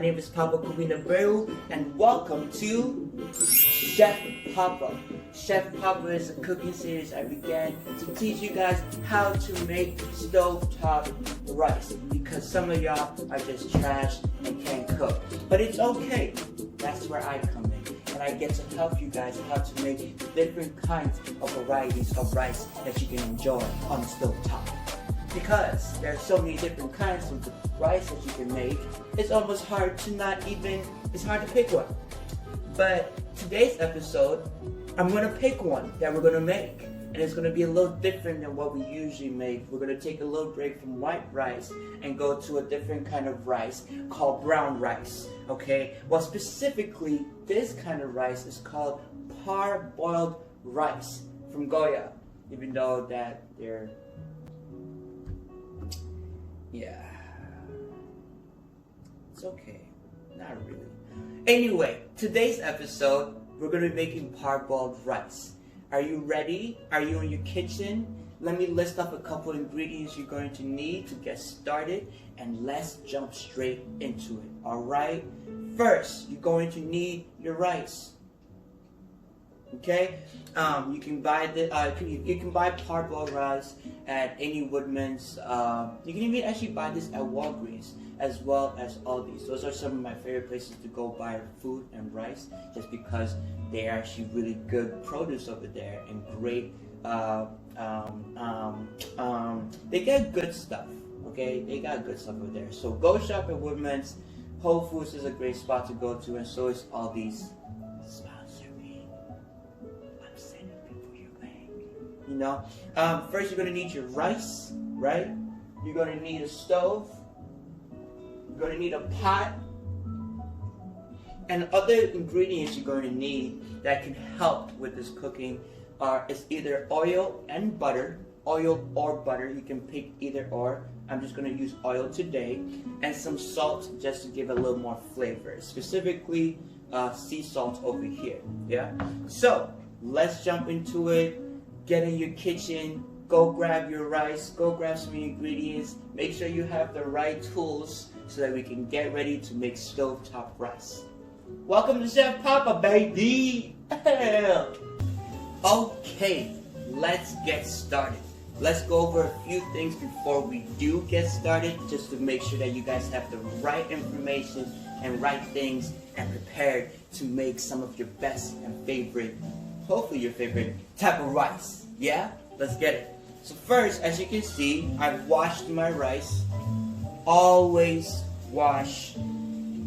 My name is Papa-Kobina Brewoo, and welcome to Chef Papa. Chef Papa is a cooking series I began to teach you guys how to make stovetop rice, because some of y'all are just trash and can't cook. But it's okay. That's where I come in, and I get to help you guys how to make different kinds of varieties of rice that you can enjoy on the stovetop. Because there are so many different kinds of rice that you can make, it's almost hard to it's hard to pick one. But today's episode, I'm going to pick one that we're going to make. And it's going to be a little different than what we usually make. We're going to take a little break from white rice and go to a different kind of rice called brown rice. Okay? Well, specifically, this kind of rice is called parboiled rice from Goya. Even though that they're... yeah, it's okay, not really. Anyway, today's episode, we're going to be making parboiled rice. Are you ready? Are you in your kitchen? Let me list off a couple ingredients you're going to need to get started, and let's jump straight into it, alright? First, you're going to need your rice. Okay, you can buy you can buy parboiled rice at any Woodman's. You can even actually buy this at Walgreens as well as Aldi's. Those are some of my favorite places to go buy food and rice, just because they're actually really good produce over there and great. They get good stuff. Okay, they got good stuff over there. So go shop at Woodman's. Whole Foods is a great spot to go to, and so is Aldi's. You know, first you're going to need your rice, right? You're going to need a stove. You're going to need a pot. And other ingredients you're going to need that can help with this cooking is either oil and butter. Oil or butter, you can pick either or. I'm just going to use oil today. And some salt just to give a little more flavor. Specifically, sea salt over here, yeah? So, let's jump into it. Get in your kitchen, go grab your rice, go grab some ingredients, make sure you have the right tools so that we can get ready to make stovetop rice. Welcome to Chef Papa, baby! Okay, let's get started. Let's go over a few things before we do get started, just to make sure that you guys have the right information and right things and prepared to make some of your best and favorite, hopefully your favorite type of rice. Yeah? Let's get it. So first, as you can see, I've washed my rice. Always wash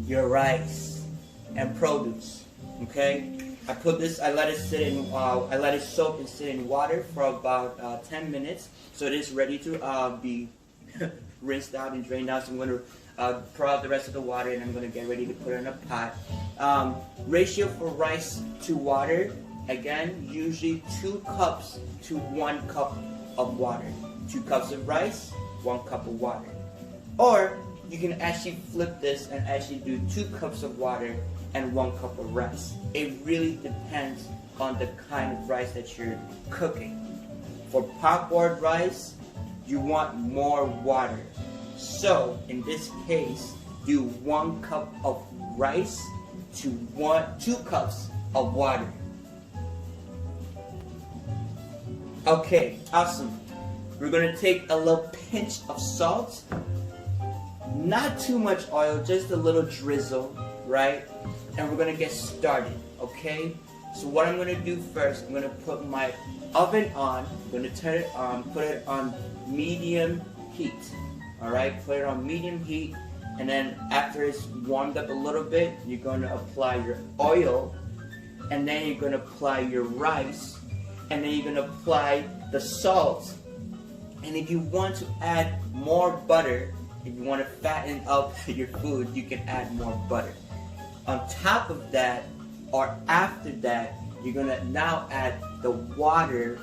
your rice and produce. Okay? I let it soak and sit in water for about 10 minutes. So it is ready to be rinsed out and drained out. So I'm going to pour out the rest of the water, and I'm going to get ready to put it in a pot. Ratio for rice to water. Again, usually 2 cups to 1 cup of water. 2 cups of rice, 1 cup of water. Or you can actually flip this and actually do 2 cups of water and 1 cup of rice. It really depends on the kind of rice that you're cooking. For parboiled rice, you want more water. So in this case, do 1 cup of rice to 2 cups of water. Okay, awesome. We're going to take a little pinch of salt. Not too much oil, just a little drizzle, right? And we're going to get started, okay? So what I'm going to do first, I'm going to put my oven on. I'm going to turn it on, put it on medium heat. Alright, put it on medium heat. And then after it's warmed up a little bit, you're going to apply your oil. And then you're going to apply your rice. And then you're going to apply the salt. And if you want to add more butter, if you want to fatten up your food, you can add more butter. On top of that, or after that, you're going to now add the water,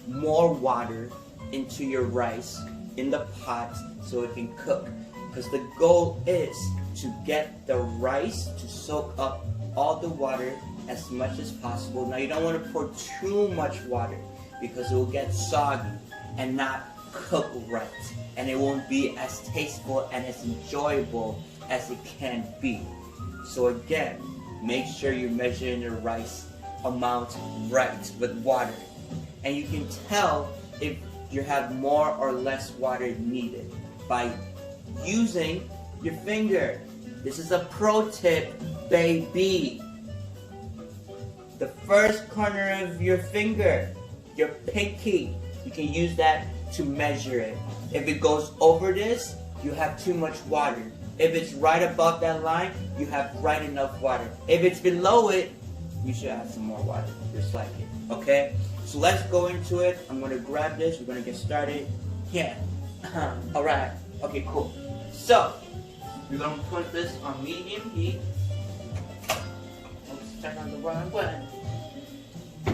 more water, into your rice in the pot so it can cook. Because the goal is to get the rice to soak up all the water as much as possible. Now you don't want to pour too much water because it will get soggy and not cook right, and it won't be as tasteful and as enjoyable as it can be. So again, make sure you're measuring your rice amount right with water. And you can tell if you have more or less water needed by using your finger. This is a pro tip, baby. The first corner of your finger, your pinky, you can use that to measure it. If it goes over this, you have too much water. If it's right above that line, you have right enough water. If it's below it, you should add some more water, just like it, okay? So let's go into it. I'm gonna grab this, we're gonna get started. Yeah, all right, okay, cool. So, we're gonna put this on medium heat. Let's turn on the wrong button.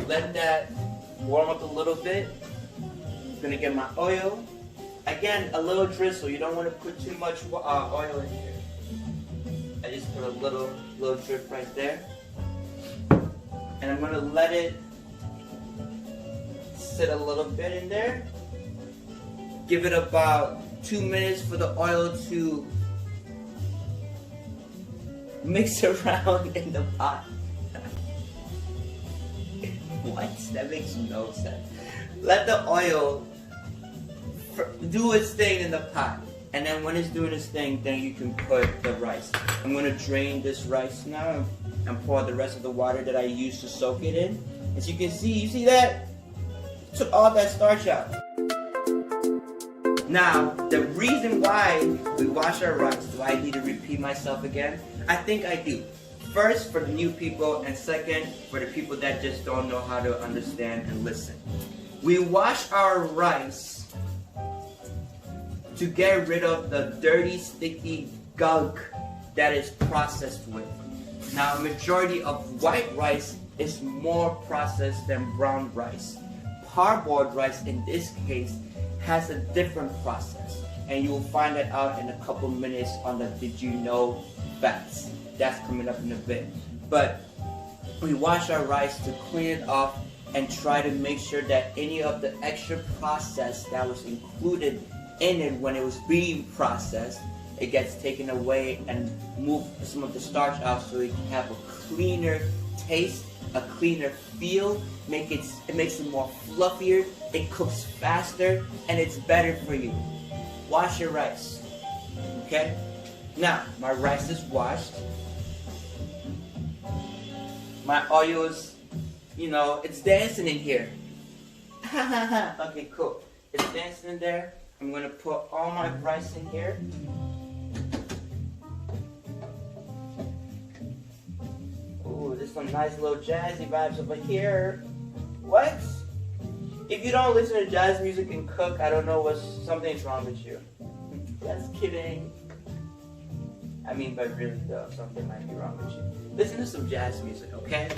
Let that warm up a little bit. I'm gonna get my oil. Again, a little drizzle. You don't want to put too much oil in here. I just put a little drip right there. And I'm going to let it sit a little bit in there. Give it about 2 minutes for the oil to mix around in the pot. What? That makes no sense. Let the oil do its thing in the pot, and then when it's doing its thing, then you can put the rice. I'm going to drain this rice now and pour the rest of the water that I used to soak it in. As you can see, you see that? Took all that starch out. Now, the reason why we wash our rice, do I need to repeat myself again? I think I do. First, for the new people, and second, for the people that just don't know how to understand and listen. We wash our rice to get rid of the dirty, sticky gunk that is processed with. Now, a majority of white rice is more processed than brown rice. Parboiled rice, in this case, has a different process, and you will find that out in a couple minutes on the Did You Know facts. That's coming up in a bit. But we wash our rice to clean it off and try to make sure that any of the extra process that was included in it when it was being processed, it gets taken away and move some of the starch out so it can have a cleaner taste, a cleaner feel. It makes it more fluffier, it cooks faster, and it's better for you. Wash your rice, okay? Now, my rice is washed. My oil is, it's dancing in here. Okay, cool. It's dancing in there. I'm going to put all my rice in here. Ooh, there's some nice little jazzy vibes over here. What? If you don't listen to jazz music and cook, I don't know something's wrong with you. Just kidding. I mean, but really though, something might be wrong with you. Listen to some jazz music, okay?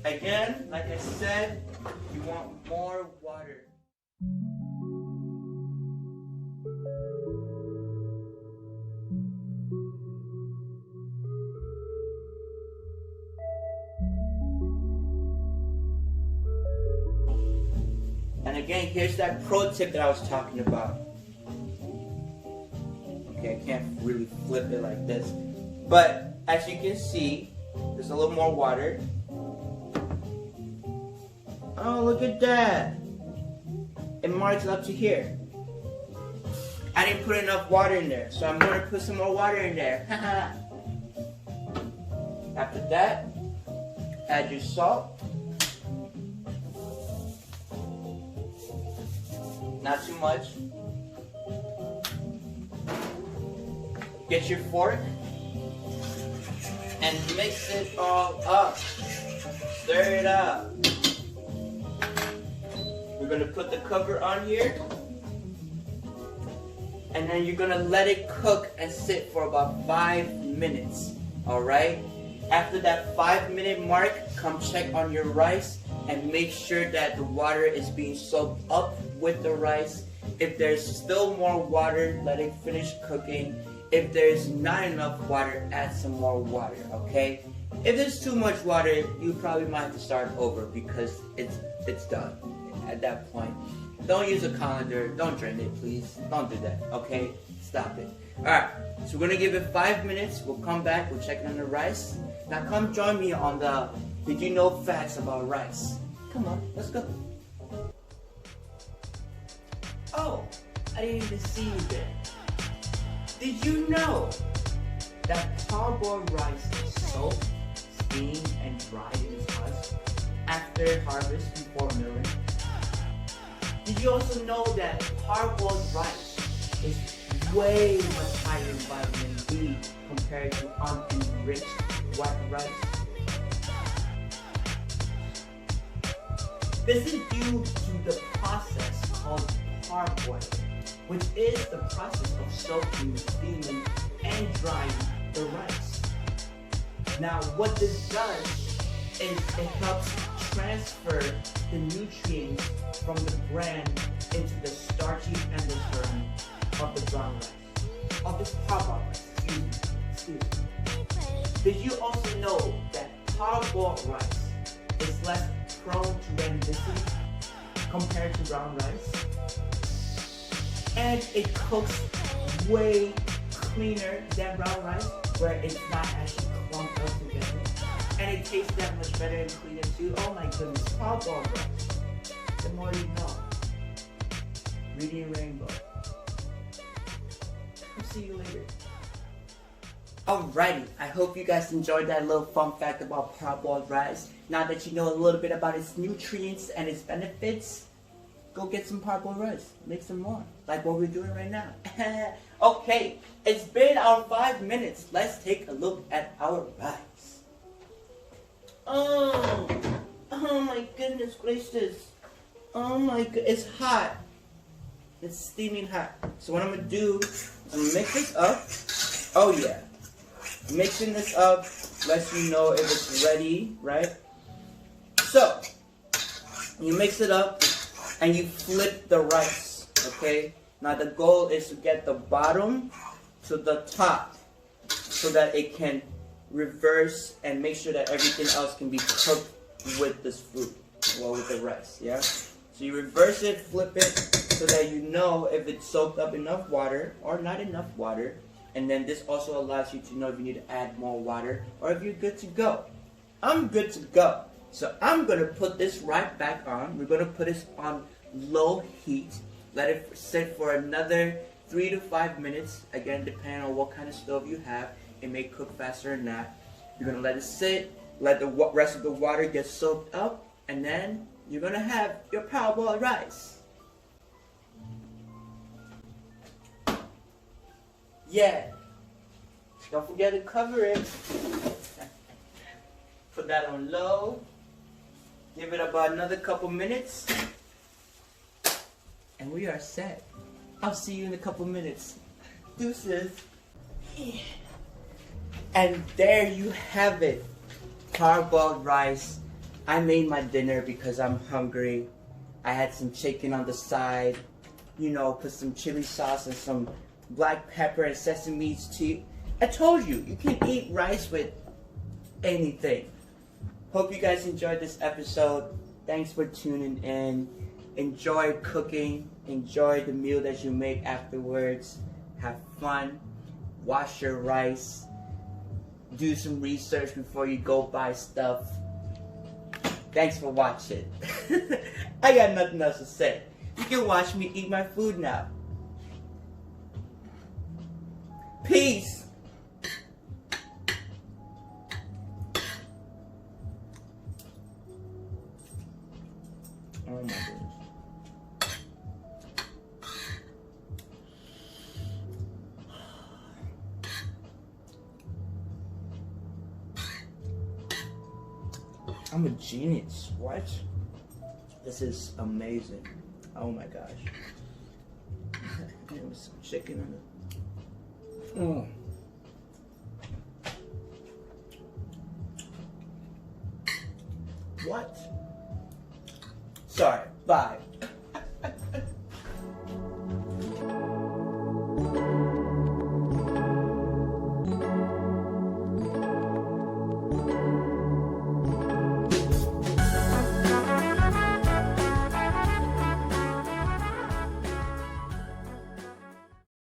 Again, like I said, you want more water. And again, here's that pro tip that I was talking about. Okay, I can't really flip it like this. But as you can see, there's a little more water. Oh, look at that. It marks up to here. I didn't put enough water in there, so I'm going to put some more water in there. After that, add your salt. Not too much. Get your fork and mix it all up. Stir it up. We're going to put the cover on here. And then you're going to let it cook and sit for about 5 minutes. Alright? After that 5-minute mark, come check on your rice and make sure that the water is being soaked up with the rice. If there's still more water, let it finish cooking. If there's not enough water, add some more water, okay? If there's too much water, you probably might have to start over because it's done at that point. Don't use a colander, don't drain it, please. Don't do that, okay? Stop it. Alright, So we're gonna give it 5 minutes. We'll come back. We'll check on the rice. Now come join me on the Did You Know Facts About Rice. Come on, let's go. Oh, I didn't even see you there. Did you know that parboiled rice is soaked, steamed, and dried in its husk after harvest before milling? Did you also know that parboiled rice is way much higher in vitamin B compared to unenriched white rice? This is due to the process called parboiling, which is the process of soaking, steaming, and drying the rice. Now, what this does is it helps transfer the nutrients from the bran into the starchy endosperm of the brown rice, of this parboiled rice. Excuse me. Did you also know that parboiled rice is less prone to rancidity compared to brown rice? And it cooks way cleaner than brown rice, where it's not actually clumped up together. And it tastes that much better and cleaner too. Oh my goodness, parboiled rice. The more you know. Reading Rainbow. I'll see you later. Alrighty, I hope you guys enjoyed that little fun fact about parboiled rice. Now that you know a little bit about its nutrients and its benefits, go get some parboiled rice. Make some more, like what we're doing right now. Okay, it's been our 5 minutes. Let's take a look at our rice. Oh my goodness gracious. Oh my god, it's hot. It's steaming hot. So what I'm gonna do, I'm gonna mix this up. Oh yeah. Mixing this up lets you know if it's ready, right? So, you mix it up and you flip the rice, okay? Now the goal is to get the bottom to the top so that it can reverse and make sure that everything else can be cooked with this fruit, well, with the rice, yeah? So you reverse it, flip it, so that you know if it's soaked up enough water or not enough water. And then this also allows you to know if you need to add more water or if you're good to go. I'm good to go. So I'm going to put this right back on. We're going to put this on low heat. Let it sit for another 3 to 5 minutes. Again, depending on what kind of stove you have. It may cook faster or not. You're going to let it sit. Let the rest of the water get soaked up. And then you're going to have your parboiled rice. Yeah. Don't forget to cover it. Put that on low. Give it about another couple minutes. And we are set. I'll see you in a couple minutes. Deuces. And there you have it. Parboiled rice. I made my dinner because I'm hungry. I had some chicken on the side. You know, put some chili sauce and some black pepper and sesame seeds. I told you, you can eat rice with anything. Hope you guys enjoyed this episode. Thanks for tuning in. Enjoy cooking. Enjoy the meal that you make afterwards. Have fun. Wash your rice. Do some research before you go buy stuff. Thanks for watching. I got nothing else to say. You can watch me eat my food now. Peace. Oh my goodness. I'm a genius. What? This is amazing. Oh my gosh. There was some chicken on it. Mm. What? Sorry. Bye.